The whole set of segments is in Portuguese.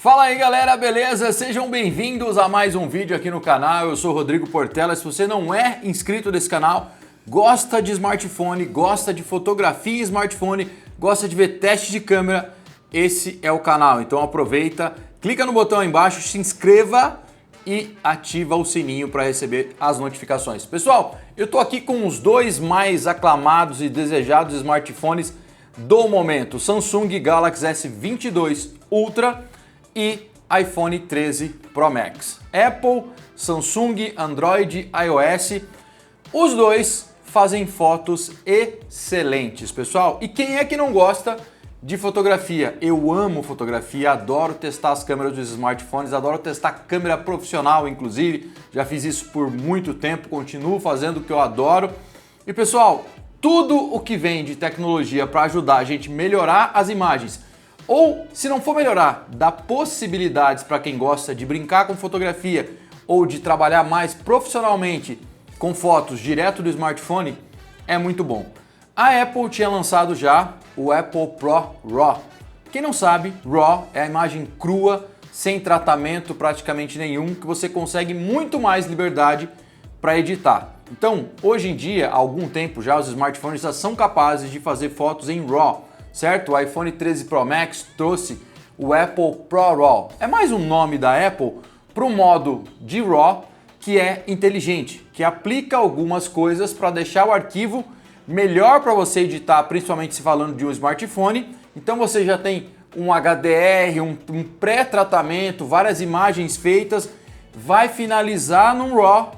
Fala aí galera, beleza? Sejam bem-vindos a mais um vídeo aqui no canal. Eu sou o Rodrigo Portela. Se você não é inscrito desse canal, gosta de smartphone, gosta de fotografia em smartphone, gosta de ver teste de câmera, esse é o canal. Então aproveita, clica no botão aí embaixo, se inscreva e ativa o sininho para receber as notificações. Pessoal, eu tô aqui com os dois mais aclamados e desejados smartphones do momento, Samsung Galaxy S22 Ultra e iPhone 13 Pro Max. Apple, Samsung, Android, iOS, os dois fazem fotos excelentes, pessoal. E quem é que não gosta de fotografia? Eu amo fotografia, adoro testar as câmeras dos smartphones, adoro testar câmera profissional, inclusive. Já fiz isso por muito tempo, continuo fazendo o que eu adoro. E pessoal, tudo o que vem de tecnologia para ajudar a gente a melhorar as imagens, ou se não for melhorar, dá possibilidades para quem gosta de brincar com fotografia ou de trabalhar mais profissionalmente com fotos direto do smartphone, é muito bom. A Apple tinha lançado já o Apple Pro RAW. Quem não sabe, RAW é a imagem crua, sem tratamento praticamente nenhum, que você consegue muito mais liberdade para editar. Então, hoje em dia, há algum tempo já, os smartphones já são capazes de fazer fotos em RAW, certo? O iPhone 13 Pro Max trouxe o Apple Pro RAW. É mais um nome da Apple para o modo de RAW que é inteligente, que aplica algumas coisas para deixar o arquivo melhor para você editar, principalmente se falando de um smartphone. Então você já tem um HDR, um pré-tratamento, várias imagens feitas, vai finalizar num RAW,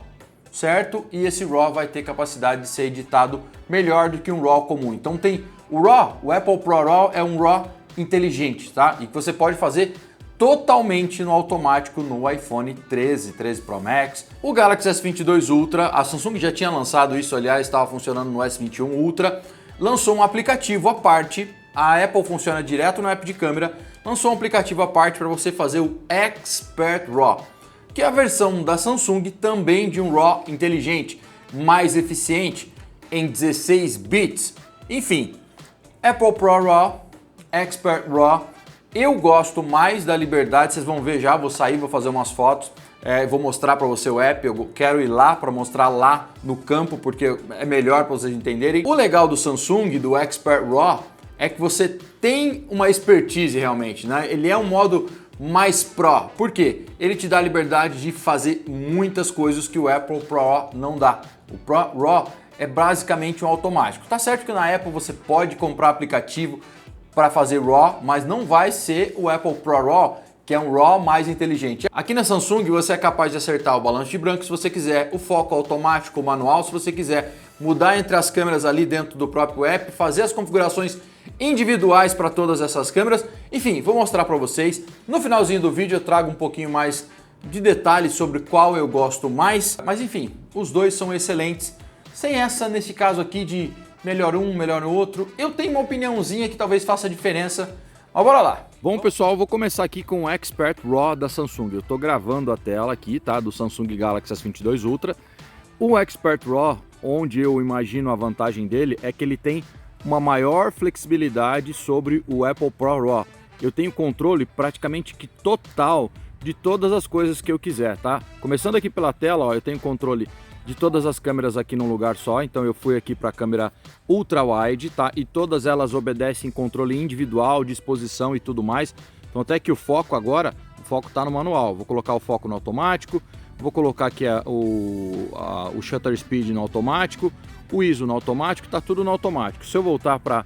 certo? E esse RAW vai ter capacidade de ser editado melhor do que um RAW comum. Então tem o RAW, o Apple Pro RAW é um RAW inteligente, tá? E que você pode fazer totalmente no automático no iPhone 13 Pro Max, o Galaxy S22 Ultra. A Samsung já tinha lançado isso, aliás, estava funcionando no S21 Ultra, lançou um aplicativo à parte. A Apple funciona direto no app de câmera, lançou um aplicativo à parte para você fazer o Expert RAW, que é a versão da Samsung também de um RAW inteligente, mais eficiente, em 16 bits. Enfim, Apple Pro RAW, Expert RAW. Eu gosto mais da liberdade, vocês vão ver já, vou sair, vou fazer umas fotos, vou mostrar para você o app, eu quero ir lá para mostrar lá no campo, porque é melhor para vocês entenderem. O legal do Samsung, do Expert RAW, é que você tem uma expertise realmente, né? Ele é um modo mais Pro. Por quê? Ele te dá a liberdade de fazer muitas coisas que o Apple Pro RAW não dá. O Pro RAW é basicamente um automático. Tá certo que na Apple você pode comprar aplicativo para fazer RAW, mas não vai ser o Apple Pro RAW, que é um RAW mais inteligente. Aqui na Samsung você é capaz de acertar o balanço de branco se você quiser, o foco automático ou manual, se você quiser mudar entre as câmeras ali dentro do próprio app, fazer as configurações individuais para todas essas câmeras. Enfim, vou mostrar para vocês. No finalzinho do vídeo eu trago um pouquinho mais de detalhes sobre qual eu gosto mais, mas enfim, os dois são excelentes. Sem essa, nesse caso aqui, de melhor um, melhor o outro, eu tenho uma opiniãozinha que talvez faça diferença. Mas bora lá! Bom pessoal, vou começar aqui com o Expert RAW da Samsung. Eu estou gravando a tela aqui, tá? Do Samsung Galaxy S22 Ultra. O Expert RAW, onde eu imagino a vantagem dele, é que ele tem uma maior flexibilidade sobre o Apple Pro RAW. Eu tenho controle praticamente que total de todas as coisas que eu quiser, tá? Começando aqui pela tela, ó, eu tenho controle de todas as câmeras aqui num lugar só, então eu fui aqui para a câmera Ultra Wide, tá? E todas elas obedecem controle individual, de exposição e tudo mais. Então até que o foco agora, o foco tá no manual. Vou colocar o foco no automático, vou colocar aqui o shutter speed no automático, o ISO no automático, tá tudo no automático. Se eu voltar para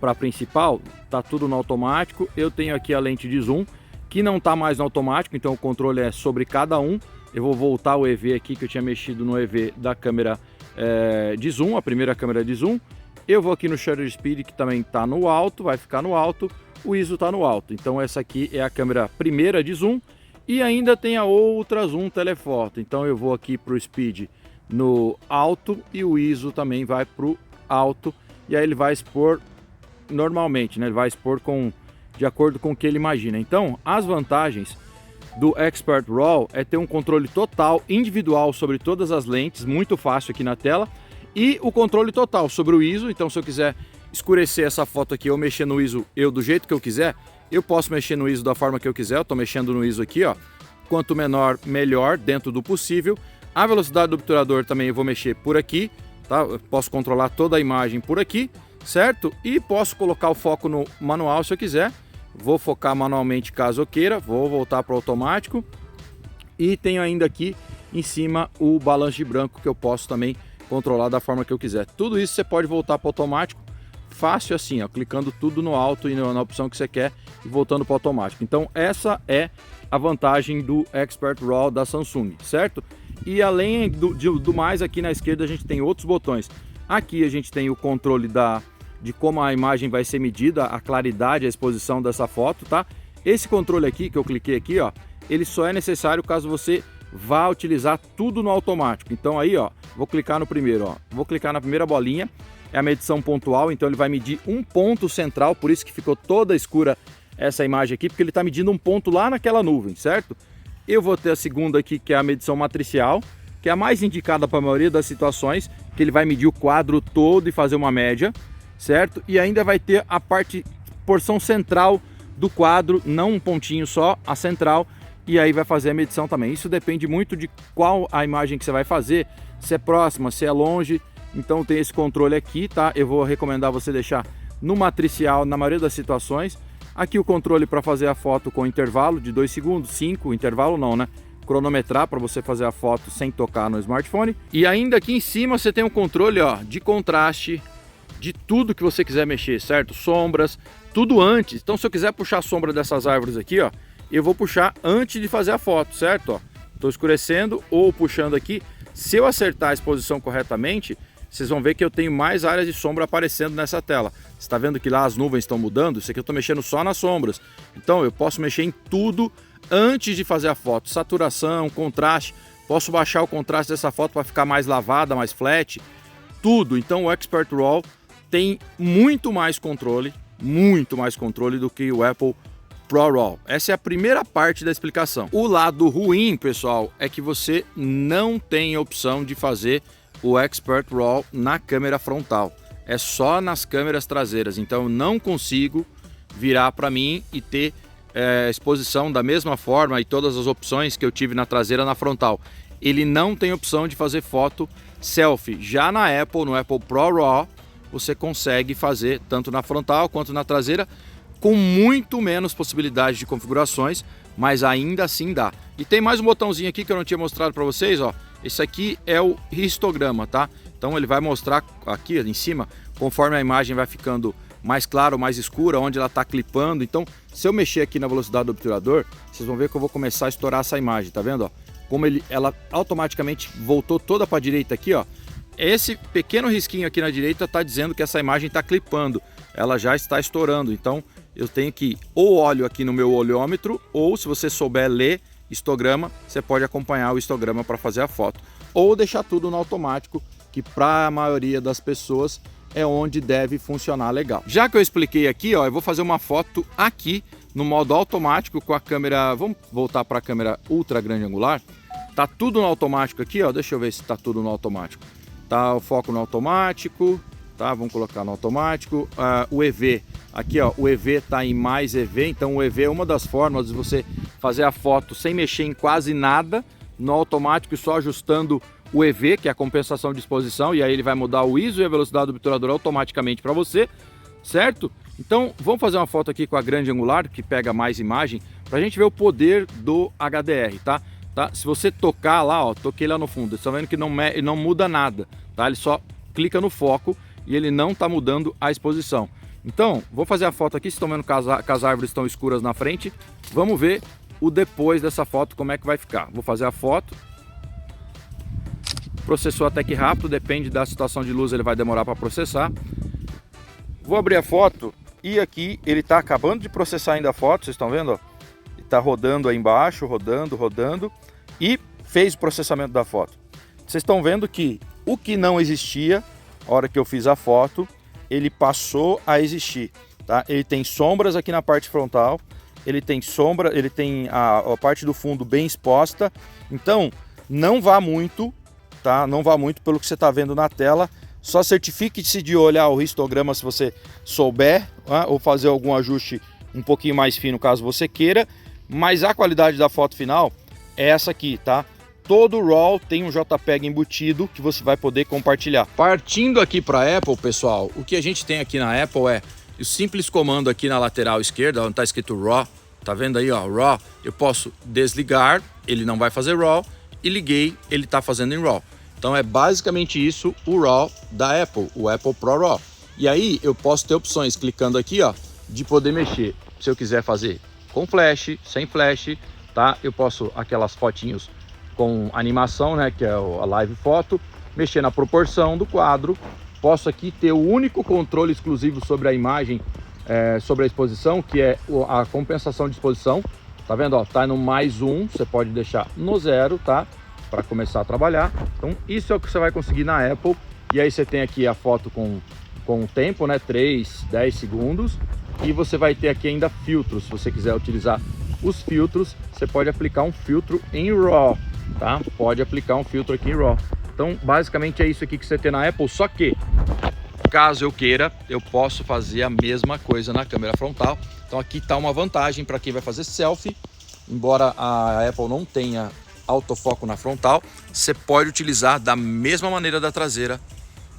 a principal, tá tudo no automático. Eu tenho aqui a lente de zoom, que não tá mais no automático, então o controle é sobre cada um. Eu vou voltar o EV aqui, que eu tinha mexido no EV da câmera de zoom, a primeira câmera de zoom. Eu vou aqui no Shutter Speed, que também está no alto, vai ficar no alto. O ISO está no alto. Então essa aqui é a câmera primeira de zoom. E ainda tem a outra zoom telefoto. Então eu vou aqui para o Speed no alto e o ISO também vai para o alto. E aí ele vai expor normalmente, né? Ele vai expor de acordo com o que ele imagina. Então as vantagens do Expert RAW é ter um controle total, individual sobre todas as lentes, muito fácil aqui na tela, e o controle total sobre o ISO. Então se eu quiser escurecer essa foto aqui ou mexer no ISO do jeito que eu quiser, Eu posso mexer no ISO da forma que eu quiser, eu estou mexendo no ISO aqui, ó. Quanto menor, melhor, dentro do possível. A velocidade do obturador também eu vou mexer por aqui, tá? Eu posso controlar toda a imagem por aqui, certo? E posso colocar o foco no manual se eu quiser. Vou focar manualmente caso eu queira, vou voltar para o automático. E tenho ainda aqui em cima o balanço de branco que eu posso também controlar da forma que eu quiser. Tudo isso você pode voltar para o automático fácil assim, ó, clicando tudo no alto e na opção que você quer e voltando para o automático. Então essa é a vantagem do Expert RAW da Samsung, certo? E além do mais, aqui na esquerda a gente tem outros botões. Aqui a gente tem o controle de como a imagem vai ser medida, a claridade, a exposição dessa foto, tá? Esse controle aqui que eu cliquei aqui, ó, ele só é necessário caso você vá utilizar tudo no automático. Então aí, ó, vou clicar no primeiro, ó, vou clicar na primeira bolinha, é a medição pontual, então ele vai medir um ponto central, por isso que ficou toda escura essa imagem aqui, porque ele está medindo um ponto lá naquela nuvem, certo? Eu vou ter a segunda aqui, que é a medição matricial, que é a mais indicada para a maioria das situações, que ele vai medir o quadro todo e fazer uma média, certo? E ainda vai ter a porção central do quadro, não um pontinho só, a central, e aí vai fazer a medição também. Isso depende muito de qual a imagem que você vai fazer, se é próxima, se é longe. Então tem esse controle aqui, tá? Eu vou recomendar você deixar no matricial na maioria das situações. Aqui o controle para fazer a foto com intervalo de 2 segundos, 5, intervalo não, né? Cronometrar para você fazer a foto sem tocar no smartphone. E ainda aqui em cima você tem um controle, ó, de contraste, de tudo que você quiser mexer, certo? Sombras, tudo antes. Então se eu quiser puxar a sombra dessas árvores aqui, ó, eu vou puxar antes de fazer a foto, certo? Ó, tô escurecendo ou puxando aqui. Se eu acertar a exposição corretamente, vocês vão ver que eu tenho mais áreas de sombra aparecendo nessa tela. Você está vendo que lá as nuvens estão mudando? Isso aqui eu estou mexendo só nas sombras. Então eu posso mexer em tudo antes de fazer a foto. Saturação, contraste. Posso baixar o contraste dessa foto para ficar mais lavada, mais flat. Tudo. Então o Expert RAW tem muito mais controle do que o Apple Pro RAW. Essa é a primeira parte da explicação. O lado ruim, pessoal, é que você não tem a opção de fazer o Expert RAW na câmera frontal, é só nas câmeras traseiras, então eu não consigo virar para mim e ter exposição da mesma forma e todas as opções que eu tive na traseira na frontal. Ele não tem opção de fazer foto selfie. Já na Apple, no Apple Pro RAW, você consegue fazer tanto na frontal quanto na traseira, com muito menos possibilidade de configurações, mas ainda assim dá. E tem mais um botãozinho aqui que eu não tinha mostrado para vocês, ó. Esse aqui é o histograma, tá? Então ele vai mostrar aqui em cima, conforme a imagem vai ficando mais clara ou mais escura, onde ela está clipando. Então, se eu mexer aqui na velocidade do obturador, vocês vão ver que eu vou começar a estourar essa imagem, tá vendo? Ó? Como ela automaticamente voltou toda para a direita aqui, ó. Esse pequeno risquinho aqui na direita está dizendo que essa imagem está clipando, ela já está estourando. Então, eu tenho que ou olho aqui no meu olhômetro, ou se você souber ler histograma, você pode acompanhar o histograma para fazer a foto, ou deixar tudo no automático, que para a maioria das pessoas é onde deve funcionar legal. Já que eu expliquei aqui, ó, eu vou fazer uma foto aqui no modo automático com a câmera, vamos voltar para a câmera ultra grande angular. Tá tudo no automático aqui, ó, deixa eu ver se tá tudo no automático. Tá o foco no automático, tá? Vamos colocar no automático. O EV, aqui ó, o EV tá em mais EV, então o EV é uma das formas de você fazer a foto sem mexer em quase nada, no automático, só ajustando o EV, que é a compensação de exposição, e aí ele vai mudar o ISO e a velocidade do obturador automaticamente para você, certo? Então vamos fazer uma foto aqui com a grande angular, que pega mais imagem, para a gente ver o poder do HDR, tá? Se você tocar lá, ó, toquei lá no fundo, vocês estão vendo que não muda nada, tá? Ele só clica no foco e ele não está mudando a exposição. Então, vou fazer a foto aqui, vocês estão vendo que as árvores estão escuras na frente. Vamos ver o depois dessa foto, como é que vai ficar. Vou fazer a foto. Processou até que rápido, depende da situação de luz, ele vai demorar para processar. Vou abrir a foto e aqui ele está acabando de processar ainda a foto, vocês estão vendo? Ó? Ele está rodando aí embaixo, rodando e fez o processamento da foto. Vocês estão vendo que o que não existia, a hora que eu fiz a foto, ele passou a existir, tá? Ele tem sombras aqui na parte frontal, ele tem sombra, ele tem a parte do fundo bem exposta, então não vá muito, tá? Não vá muito pelo que você está vendo na tela, só certifique-se de olhar o histograma se você souber, ou fazer algum ajuste um pouquinho mais fino caso você queira, mas a qualidade da foto final é essa aqui, tá? Todo RAW tem um JPEG embutido que você vai poder compartilhar. Partindo aqui para Apple, pessoal, o que a gente tem aqui na Apple é o simples comando aqui na lateral esquerda, onde está escrito RAW, tá vendo aí, ó, RAW, eu posso desligar, ele não vai fazer RAW, e liguei, ele está fazendo em RAW. Então é basicamente isso o RAW da Apple, o Apple Pro RAW. E aí eu posso ter opções, clicando aqui, ó, de poder mexer, se eu quiser fazer com flash, sem flash, tá? Eu posso aquelas fotinhos com animação, né, que é a live foto, mexer na proporção do quadro, posso aqui ter o único controle exclusivo sobre a imagem, sobre a exposição, que é a compensação de exposição, tá vendo, ó, tá no +1, você pode deixar no 0, tá, para começar a trabalhar. Então isso é o que você vai conseguir na Apple, e aí você tem aqui a foto com o tempo, né, 3, 10 segundos, e você vai ter aqui ainda filtros, se você quiser utilizar os filtros, você pode aplicar um filtro em RAW, tá? Pode aplicar um filtro aqui em RAW. Então, basicamente é isso aqui que você tem na Apple, só que, caso eu queira, eu posso fazer a mesma coisa na câmera frontal. Então aqui está uma vantagem para quem vai fazer selfie, embora a Apple não tenha autofoco na frontal, você pode utilizar da mesma maneira da traseira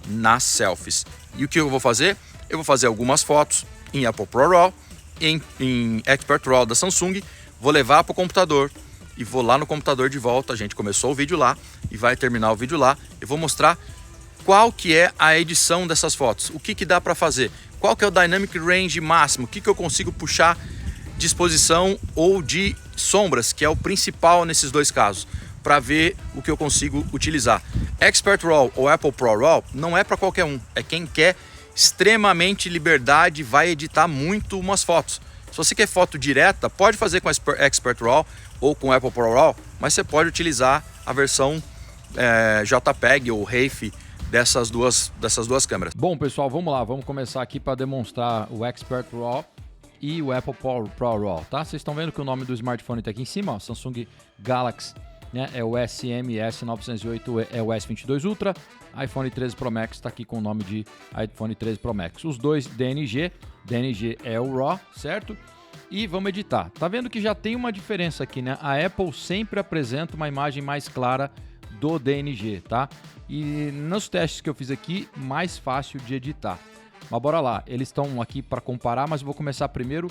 nas selfies. E o que eu vou fazer? Eu vou fazer algumas fotos em Apple Pro RAW, em Expert RAW da Samsung, vou levar para o computador e vou lá no computador de volta. A gente começou o vídeo lá e vai terminar o vídeo lá. Eu vou mostrar qual que é a edição dessas fotos, o que dá para fazer, qual que é o Dynamic Range máximo, o que eu consigo puxar de exposição ou de sombras, que é o principal nesses dois casos, para ver o que eu consigo utilizar. Expert RAW ou Apple Pro RAW não é para qualquer um, é quem quer extremamente liberdade, vai editar muito umas fotos. Se você quer foto direta, pode fazer com Expert RAW ou com Apple Pro RAW, mas você pode utilizar a versão JPEG ou RAW dessas duas câmeras. Bom, pessoal, vamos lá, vamos começar aqui para demonstrar o Expert RAW e o Apple Pro RAW, tá? Vocês estão vendo que o nome do smartphone está aqui em cima, ó, Samsung Galaxy, né? É o SM-S908, é o S22 Ultra. iPhone 13 Pro Max está aqui com o nome de iPhone 13 Pro Max. Os dois DNG é o RAW, certo? E vamos editar. Tá vendo que já tem uma diferença aqui, né? A Apple sempre apresenta uma imagem mais clara do DNG, tá? E nos testes que eu fiz aqui, mais fácil de editar. Mas bora lá, eles estão aqui para comparar, mas eu vou começar primeiro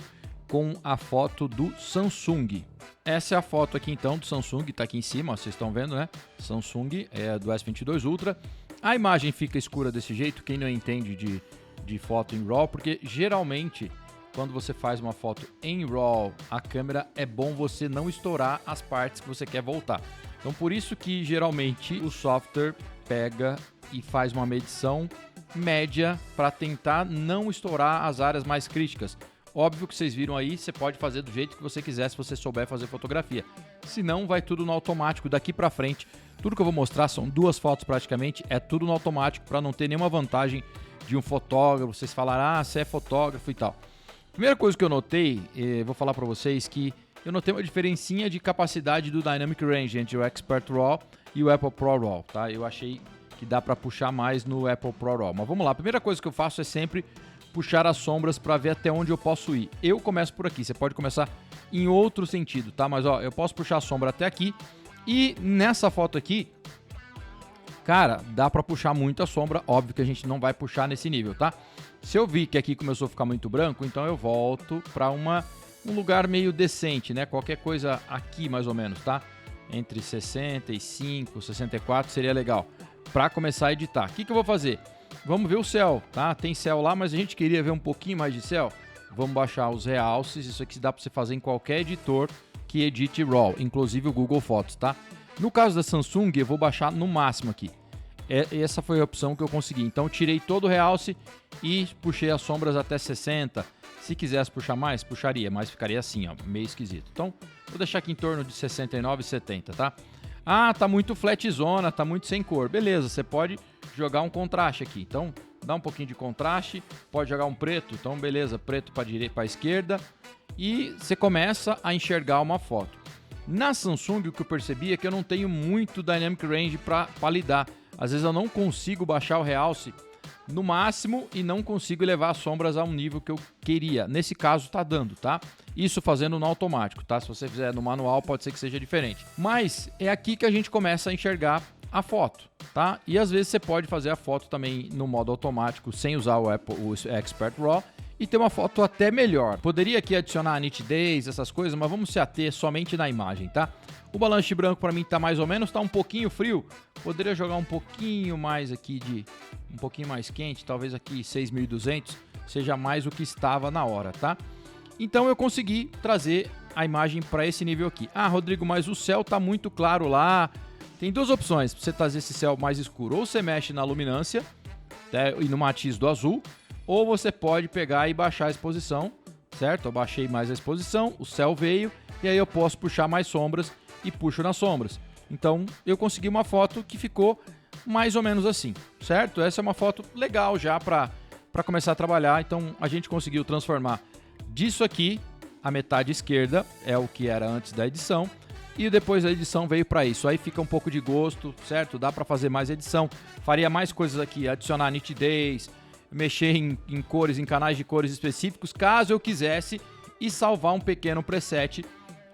com a foto do Samsung. Essa é a foto aqui então do Samsung, tá aqui em cima, ó, vocês estão vendo, né? Samsung é do S22 Ultra. A imagem fica escura desse jeito, quem não entende de foto em RAW, porque geralmente quando você faz uma foto em RAW, a câmera é bom você não estourar as partes que você quer voltar. Então por isso que geralmente o software pega e faz uma medição média para tentar não estourar as áreas mais críticas. Óbvio que vocês viram aí, você pode fazer do jeito que você quiser se você souber fazer fotografia. Se não, vai tudo no automático daqui para frente. Tudo que eu vou mostrar são duas fotos praticamente, é tudo no automático para não ter nenhuma vantagem de um fotógrafo, vocês falaram, ah, você é fotógrafo e tal. Primeira coisa que eu notei, vou falar para vocês que eu notei uma diferencinha de capacidade do Dynamic Range entre o Expert RAW e o Apple Pro RAW, tá? Eu achei que dá para puxar mais no Apple Pro RAW, mas vamos lá. A primeira coisa que eu faço é sempre puxar as sombras para ver até onde eu posso ir. Eu começo por aqui, você pode começar em outro sentido, tá? Mas ó, eu posso puxar a sombra até aqui e nessa foto aqui, cara, dá para puxar muita sombra, óbvio que a gente não vai puxar nesse nível, tá? Se eu vi que aqui começou a ficar muito branco, então eu volto para um lugar meio decente, né? Qualquer coisa aqui mais ou menos, tá? Entre 65, 64 seria legal para começar a editar. O que eu vou fazer? Vamos ver o céu, tá? Tem céu lá, mas a gente queria ver um pouquinho mais de céu. Vamos baixar os realces, isso aqui dá para você fazer em qualquer editor que edite RAW, inclusive o Google Fotos, tá? No caso da Samsung, eu vou baixar no máximo aqui. Essa foi a opção que eu consegui. Então, tirei todo o realce e puxei as sombras até 60. Se quisesse puxar mais, puxaria, mas ficaria assim, ó, meio esquisito. Então, vou deixar aqui em torno de 69 e 70, tá? Ah, tá muito flatzona, tá muito sem cor. Beleza, você pode jogar um contraste aqui. Então, dá um pouquinho de contraste, pode jogar um preto. Então, beleza, preto para direita, para esquerda. E você começa a enxergar uma foto. Na Samsung, o que eu percebi é que eu não tenho muito Dynamic Range para lidar. Às vezes eu não consigo baixar o realce no máximo e não consigo levar as sombras a um nível que eu queria. Nesse caso tá dando, tá? Isso fazendo no automático, tá? Se você fizer no manual pode ser que seja diferente. Mas é aqui que a gente começa a enxergar a foto, tá? E às vezes você pode fazer a foto também no modo automático sem usar o Expert RAW e ter uma foto até melhor. Poderia aqui adicionar nitidez, essas coisas, mas vamos se ater somente na imagem, tá? O balanço branco para mim tá mais ou menos, tá um pouquinho frio. Poderia jogar um pouquinho mais aqui um pouquinho mais quente, talvez aqui 6200 seja mais o que estava na hora, tá? Então eu consegui trazer a imagem para esse nível aqui. Ah, Rodrigo, mas o céu tá muito claro lá. Tem duas opções para você trazer esse céu mais escuro. Ou você mexe na luminância, né, e no matiz do azul, ou você pode pegar e baixar a exposição, certo? Eu baixei mais a exposição, o céu veio, e aí eu posso puxar mais sombras e puxo nas sombras. Então eu consegui uma foto que ficou mais ou menos assim, certo? Essa é uma foto legal já para começar a trabalhar. Então a gente conseguiu transformar disso aqui, a metade esquerda é o que era antes da edição, e depois da edição veio para isso. Aí fica um pouco de gosto, certo? Dá para fazer mais edição, faria mais coisas aqui, adicionar nitidez, mexer em cores, em canais de cores específicos, caso eu quisesse, e salvar um pequeno preset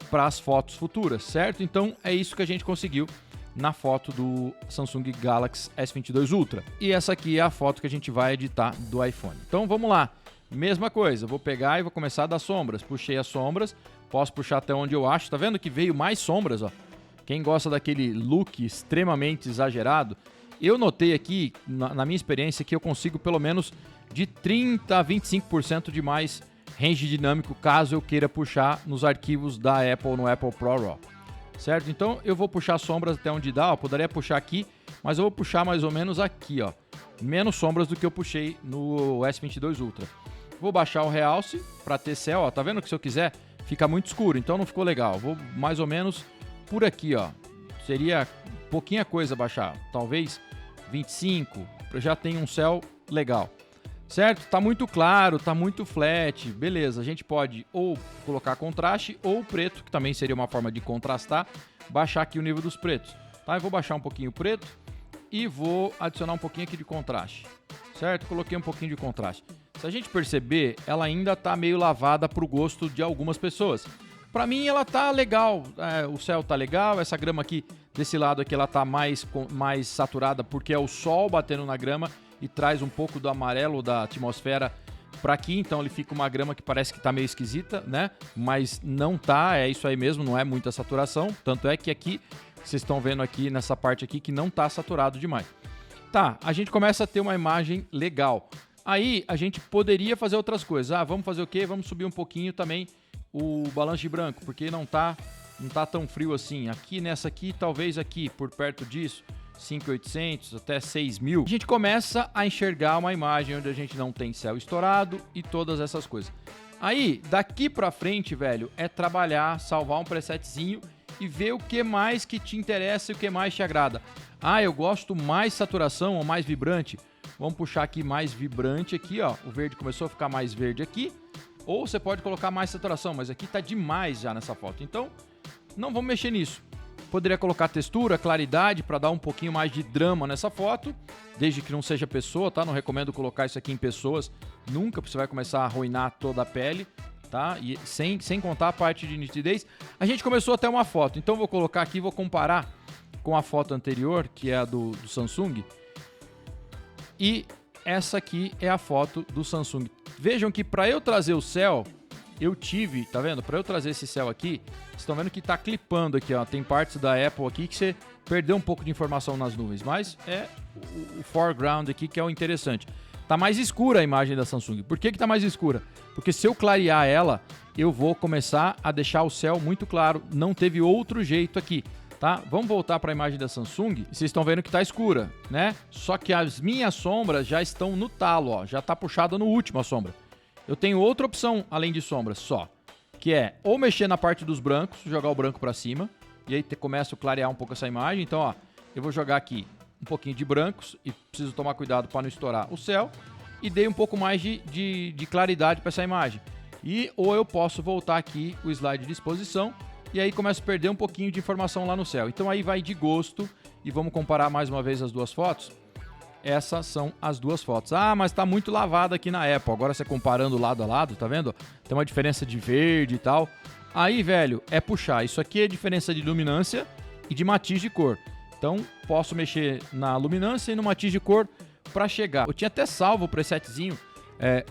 para as fotos futuras, certo? Então é isso que a gente conseguiu na foto do Samsung Galaxy S22 Ultra. E essa aqui é a foto que a gente vai editar do iPhone. Então vamos lá, mesma coisa, vou pegar e vou começar a dar sombras. Puxei as sombras, posso puxar até onde eu acho, tá vendo que veio mais sombras, ó. Quem gosta daquele look extremamente exagerado, eu notei aqui, na minha experiência, que eu consigo pelo menos de 30% a 25% de mais range dinâmico, caso eu queira puxar nos arquivos da Apple, no Apple Pro RAW, certo? Então eu vou puxar sombras até onde dá, ó, poderia puxar aqui, mas eu vou puxar mais ou menos aqui, ó, menos sombras do que eu puxei no S22 Ultra. Vou baixar o realce para ter céu, ó, tá vendo que se eu quiser fica muito escuro, então não ficou legal. Vou mais ou menos por aqui, ó, seria pouquinha coisa baixar, talvez 25, já tem um céu legal. Certo? Tá muito claro, tá muito flat, beleza. A gente pode ou colocar contraste ou preto, que também seria uma forma de contrastar, baixar aqui o nível dos pretos. Tá? Eu vou baixar um pouquinho o preto e vou adicionar um pouquinho aqui de contraste. Certo? Coloquei um pouquinho de contraste. Se a gente perceber, ela ainda tá meio lavada pro gosto de algumas pessoas. Pra mim ela tá legal, o céu tá legal, essa grama aqui, desse lado aqui, ela tá mais saturada porque é o sol batendo na grama e traz um pouco do amarelo da atmosfera para aqui, então ele fica uma grama que parece que tá meio esquisita, né? Mas não tá, é isso aí mesmo, não é muita saturação, tanto é que aqui, vocês estão vendo aqui nessa parte aqui que não tá saturado demais. Tá, a gente começa a ter uma imagem legal. Aí a gente poderia fazer outras coisas. Ah, vamos fazer o quê? Vamos subir um pouquinho também o balanço de branco, porque não tá tão frio assim. Aqui nessa aqui, talvez aqui, por perto disso, 5.800 até 6.000, a gente começa a enxergar uma imagem onde a gente não tem céu estourado e todas essas coisas. Aí, daqui pra frente, velho, é trabalhar, salvar um presetzinho e ver o que mais que te interessa e o que mais te agrada. Ah, eu gosto mais saturação ou mais vibrante. Vamos puxar aqui mais vibrante aqui, ó. O verde começou a ficar mais verde aqui. Ou você pode colocar mais saturação, mas aqui tá demais já nessa foto. Então, não vamos mexer nisso. Poderia colocar textura, claridade para dar um pouquinho mais de drama nessa foto, desde que não seja pessoa, tá? Não recomendo colocar isso aqui em pessoas, nunca, porque você vai começar a arruinar toda a pele, tá? E sem contar a parte de nitidez. A gente começou até uma foto, então vou colocar aqui, vou comparar com a foto anterior, que é a do Samsung. E essa aqui é a foto do Samsung. Vejam que para eu trazer o céu, eu tive, tá vendo? Para eu trazer esse céu aqui, vocês estão vendo que tá clipando aqui, ó. Tem partes da Apple aqui que você perdeu um pouco de informação nas nuvens, mas é o foreground aqui que é o interessante. Tá mais escura a imagem da Samsung. Por que tá mais escura? Porque se eu clarear ela, eu vou começar a deixar o céu muito claro. Não teve outro jeito aqui, tá? Vamos voltar para a imagem da Samsung. Vocês estão vendo que tá escura, né? Só que as minhas sombras já estão no talo, ó. Já tá puxada no último a sombra. Eu tenho outra opção além de sombras só, que é ou mexer na parte dos brancos, jogar o branco para cima, e aí começo a clarear um pouco essa imagem. Então, ó, eu vou jogar aqui um pouquinho de brancos e preciso tomar cuidado para não estourar o céu, e dei um pouco mais de claridade para essa imagem. Ou eu posso voltar aqui o slide de exposição e aí começo a perder um pouquinho de informação lá no céu. Então aí vai de gosto, e vamos comparar mais uma vez as duas fotos. essas são as duas fotos. Ah, mas tá muito lavada aqui na Apple. Agora você comparando lado a lado, tá vendo? Tem uma diferença de verde e tal. Aí, velho, é puxar. Isso aqui é diferença de luminância e de matiz de cor. Então, posso mexer na luminância e no matiz de cor para chegar. Eu tinha até salvo o presetzinho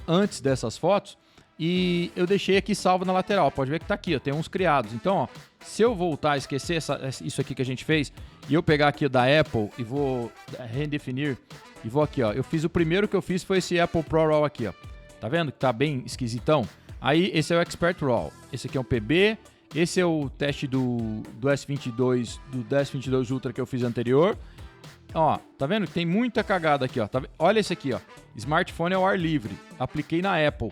antes dessas fotos e eu deixei aqui salvo na lateral. Pode ver que tá aqui, ó, tem uns criados. Então, ó, se eu voltar a esquecer isso aqui que a gente fez e eu pegar aqui o da Apple e vou redefinir e vou aqui, ó. Eu fiz o primeiro que eu fiz foi esse Apple Pro RAW aqui, ó. Tá vendo que tá bem esquisitão? Aí esse é o Expert RAW. Esse aqui é um PB. Esse é o teste do S22, do S22 Ultra que eu fiz anterior. Ó, tá vendo que tem muita cagada aqui, ó. Olha esse aqui, ó. Smartphone ao ar livre. Apliquei na Apple.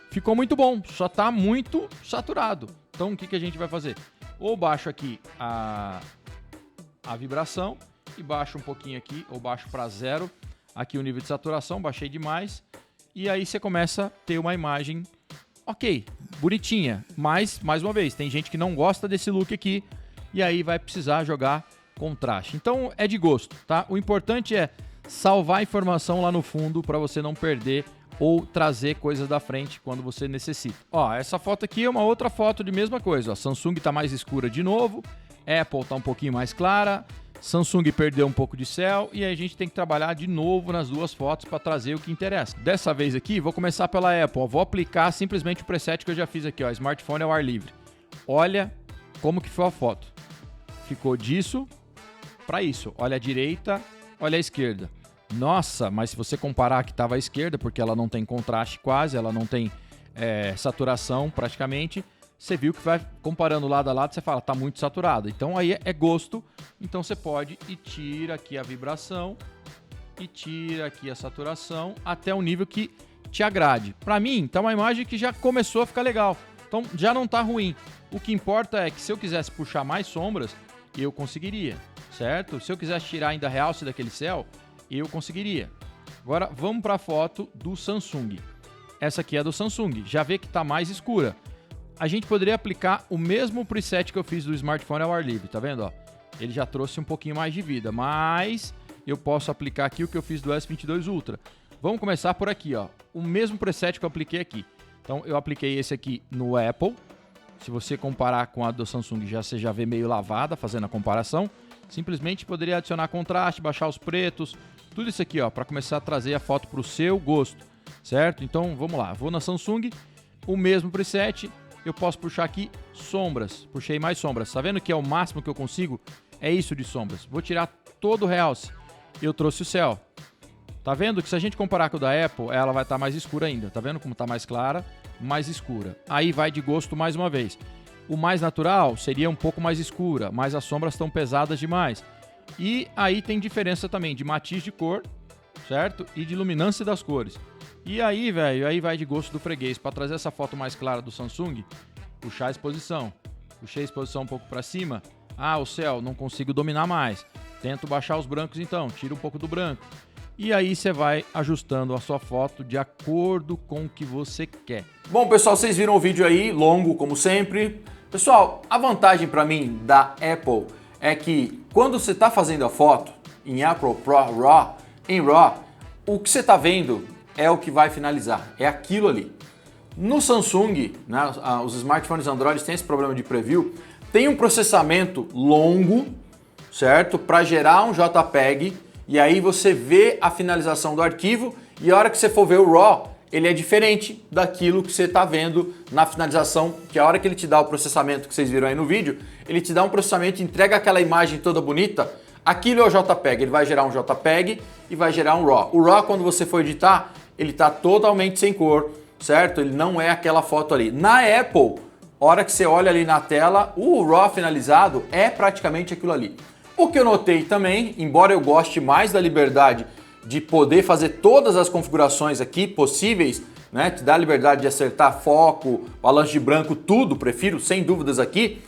Ficou muito bom, só tá muito saturado. Então o que a gente vai fazer? Ou baixo aqui a vibração e baixo um pouquinho aqui, ou baixo para 0. Aqui o nível de saturação, baixei demais. E aí você começa a ter uma imagem, ok, bonitinha. Mas, mais uma vez, tem gente que não gosta desse look aqui e aí vai precisar jogar contraste. Então é de gosto, tá? O importante é salvar a informação lá no fundo para você não perder ou trazer coisas da frente quando você necessita. Ó, essa foto aqui é uma outra foto de mesma coisa. Ó, Samsung tá mais escura de novo, Apple tá um pouquinho mais clara, Samsung perdeu um pouco de céu e aí a gente tem que trabalhar de novo nas duas fotos para trazer o que interessa. Dessa vez aqui, vou começar pela Apple. Ó, vou aplicar simplesmente o preset que eu já fiz aqui, ó, smartphone ao ar livre. Olha como que foi a foto. Ficou disso para isso. Olha a direita, olha a esquerda. Nossa, mas se você comparar que estava à esquerda, porque ela não tem contraste quase, ela não tem saturação praticamente, você viu que vai comparando lado a lado, você fala, tá muito saturado. Então aí é gosto, então você pode e tira aqui a vibração e tira aqui a saturação até um nível que te agrade. Para mim, tá uma imagem que já começou a ficar legal, então já não tá ruim. O que importa é que se eu quisesse puxar mais sombras, eu conseguiria, certo? Se eu quisesse tirar ainda realce daquele céu, eu conseguiria. Agora vamos para a foto do Samsung. Essa aqui é do Samsung, já vê que tá mais escura. A gente poderia aplicar o mesmo preset que eu fiz do smartphone ao ar livre, tá vendo? Ó, ele já trouxe um pouquinho mais de vida, mas eu posso aplicar aqui o que eu fiz do S22 Ultra. Vamos começar por aqui, ó, o mesmo preset que eu apliquei aqui. Então eu apliquei esse aqui no Apple. Se você comparar com a do Samsung, você já vê meio lavada fazendo a comparação. Simplesmente poderia adicionar contraste, baixar os pretos, tudo isso aqui, ó, para começar a trazer a foto para o seu gosto, certo? Então vamos lá, vou na Samsung, o mesmo preset. Eu posso puxar aqui sombras, puxei mais sombras, tá vendo que é o máximo que eu consigo? É isso de sombras. Vou tirar todo o realce, eu trouxe o céu. Tá vendo que se a gente comparar com o da Apple, ela vai estar mais escura ainda, tá vendo como tá mais clara, mais escura. Aí vai de gosto mais uma vez. O mais natural seria um pouco mais escura, mas as sombras estão pesadas demais. E aí tem diferença também de matiz de cor, certo? E de luminância das cores. E aí, velho, aí vai de gosto do freguês. Para trazer essa foto mais clara do Samsung, puxar a exposição. Puxei a exposição um pouco para cima. Ah, o céu, não consigo dominar mais. Tento baixar os brancos então, tira um pouco do branco. E aí você vai ajustando a sua foto de acordo com o que você quer. Bom, pessoal, vocês viram o vídeo aí, longo como sempre. Pessoal, a vantagem para mim da Apple é que quando você está fazendo a foto em Apple Pro RAW, em RAW, o que você está vendo é o que vai finalizar, é aquilo ali. No Samsung, né, os smartphones Android têm esse problema de preview, tem um processamento longo, certo? Para gerar um JPEG e aí você vê a finalização do arquivo e a hora que você for ver o RAW, ele é diferente daquilo que você está vendo na finalização, que a hora que ele te dá o processamento que vocês viram aí no vídeo, ele te dá um processamento, entrega aquela imagem toda bonita, aquilo é o JPEG, ele vai gerar um JPEG e vai gerar um RAW. O RAW, quando você for editar, ele está totalmente sem cor, certo? Ele não é aquela foto ali. Na Apple, a hora que você olha ali na tela, o RAW finalizado é praticamente aquilo ali. O que eu notei também, embora eu goste mais da liberdade de poder fazer todas as configurações aqui possíveis, né? Te dá a liberdade de acertar foco, balanço de branco, tudo, prefiro sem dúvidas aqui.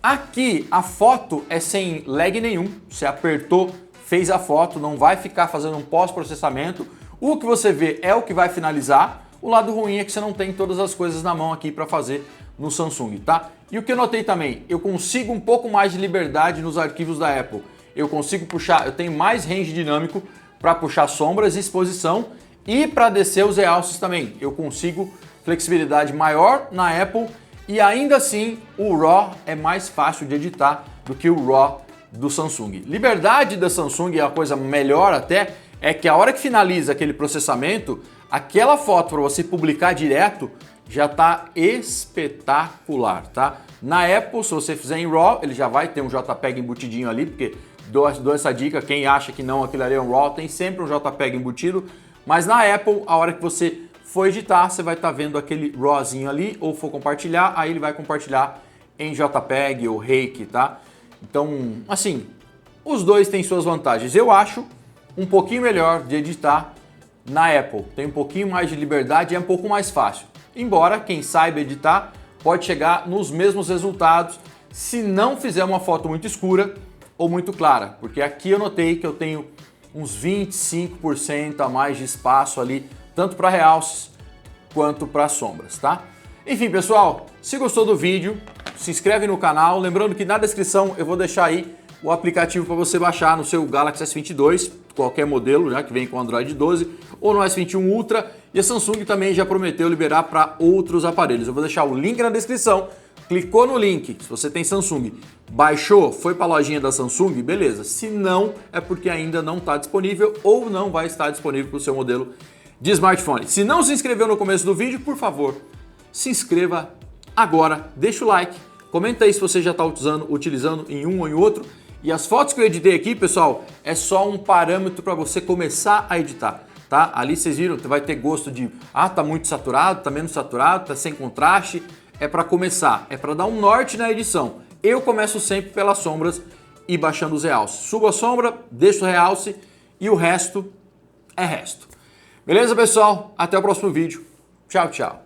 Aqui a foto é sem lag nenhum, você apertou, fez a foto, não vai ficar fazendo um pós-processamento. O que você vê é o que vai finalizar. O lado ruim é que você não tem todas as coisas na mão aqui para fazer no Samsung, tá? E o que eu notei também, eu consigo um pouco mais de liberdade nos arquivos da Apple. Eu consigo puxar, eu tenho mais range dinâmico para puxar sombras e exposição e para descer os realces também. Eu consigo flexibilidade maior na Apple e ainda assim o RAW é mais fácil de editar do que o RAW do Samsung. Liberdade da Samsung é uma coisa melhor até, é que a hora que finaliza aquele processamento, aquela foto para você publicar direto já está espetacular, tá? Na Apple, se você fizer em RAW, ele já vai ter um JPEG embutidinho ali, porque dou essa dica, quem acha que não, aquilo ali é um RAW, tem sempre um JPEG embutido, mas na Apple, a hora que você for editar, você vai estar vendo aquele RAWzinho ali, ou for compartilhar, aí ele vai compartilhar em JPEG ou Rake, tá? Então, assim, os dois têm suas vantagens. Eu acho um pouquinho melhor de editar na Apple. Tem um pouquinho mais de liberdade e é um pouco mais fácil. Embora quem saiba editar pode chegar nos mesmos resultados se não fizer uma foto muito escura ou muito clara. Porque aqui eu notei que eu tenho uns 25% a mais de espaço ali, tanto para realces quanto para sombras, tá? Enfim, pessoal, se gostou do vídeo, se inscreve no canal. Lembrando que na descrição eu vou deixar aí o aplicativo para você baixar no seu Galaxy S22, qualquer modelo, já que vem com Android 12, ou no S21 Ultra. E a Samsung também já prometeu liberar para outros aparelhos. Eu vou deixar o link na descrição. Clicou no link, se você tem Samsung, baixou, foi para a lojinha da Samsung, beleza. Se não, é porque ainda não está disponível ou não vai estar disponível para o seu modelo de smartphone. Se não se inscreveu no começo do vídeo, por favor, se inscreva agora, deixa o like, comenta aí se você já está utilizando em um ou em outro. E as fotos que eu editei aqui, pessoal, é só um parâmetro para você começar a editar, tá? Ali vocês viram, vai ter gosto de, tá muito saturado, tá menos saturado, tá sem contraste. É para começar, é para dar um norte na edição. Eu começo sempre pelas sombras e baixando os realces. Subo a sombra, deixo o realce e o resto é resto. Beleza, pessoal? Até o próximo vídeo. Tchau, tchau.